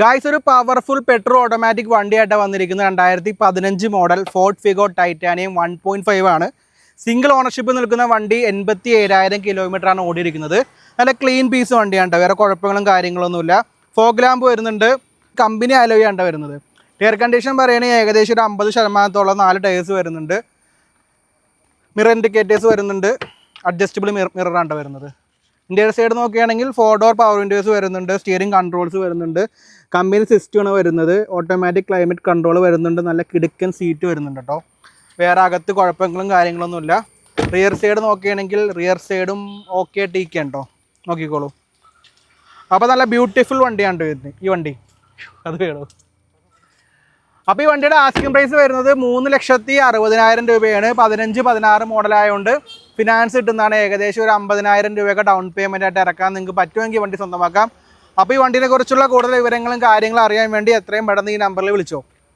Guys ഒരു powerful petrol automatic വണ്ടിയായിട്ടാണ് വന്നിരിക്കുന്നത് 2015 model Ford Figo titanium 1.5 ആണ്. സിംഗിൾ ഓണർഷിപ്പ് നിൽക്കുന്ന വണ്ടി 87,000 കിലോമീറ്ററാണ് ഓടിയിരിക്കുന്നത്. നല്ല ക്ലീൻ പീസ് വണ്ടിയാണ്, വേറെ കുഴപ്പങ്ങളും കാര്യങ്ങളൊന്നുമില്ല. ഫോഗ് ലാമ്പ് വരുന്നുണ്ട്, കമ്പനി അലോയാണ് വരുന്നത്. എയർ കണ്ടീഷൻ പറയുകയാണെങ്കിൽ ഏകദേശം ഒരു 50% 4 ടയേഴ്സ് വരുന്നുണ്ട്. മിറർ ഇൻഡിക്കേറ്റേഴ്സ് വരുന്നുണ്ട്, അഡ്ജസ്റ്റബിൾ മിററാണ് വരുന്നത്. ഇന്ത്യയുടെ സൈഡ് നോക്കുകയാണെങ്കിൽ 4 ഡോർ പവർ വിൻഡോസ് വരുന്നുണ്ട്, സ്റ്റിയറിംഗ് കൺട്രോൾസ് വരുന്നുണ്ട്, കമ്പനി സിസ്റ്റമാണ് വരുന്നത്, ഓട്ടോമാറ്റിക് ക്ലൈമറ്റ് കൺട്രോൾ വരുന്നുണ്ട്, നല്ല കിടുക്കൻ സീറ്റ് വരുന്നുണ്ട് കേട്ടോ. വേറെ അകത്ത് കുഴപ്പങ്ങളും കാര്യങ്ങളൊന്നുമില്ല. റിയർ സൈഡ് നോക്കുകയാണെങ്കിൽ റിയർ സൈഡും ഓക്കെ ടീക്ക് ഉണ്ടോ നോക്കിക്കോളൂ. അപ്പോൾ നല്ല ബ്യൂട്ടിഫുൾ വണ്ടിയാണ് വരുന്നത് ഈ വണ്ടി. അത് വേണോ? അപ്പോൾ ഈ വണ്ടിയുടെ ആസ്കിംഗ് പ്രൈസ് വരുന്നത് 3,60,000 രൂപയാണ്. 15-16 മോഡലായതുകൊണ്ട് ഫിനാൻസ് കിട്ടുന്നതാണ്. ഏകദേശം ഒരു 50,000 രൂപയൊക്കെ ഡൗൺ പേയ്മെൻ്റ് ആയിട്ട് ഇറക്കാൻ നിങ്ങൾക്ക് പറ്റുമെങ്കിൽ വണ്ടി സ്വന്തമാക്കാം. അപ്പോൾ ഈ വണ്ടിനെ കുറിച്ചുള്ള കൂടുതൽ വിവരങ്ങളും കാര്യങ്ങളും അറിയാൻ വേണ്ടി എത്രയും പെട്ടെന്ന് ഈ നമ്പറിൽ വിളിച്ചോ.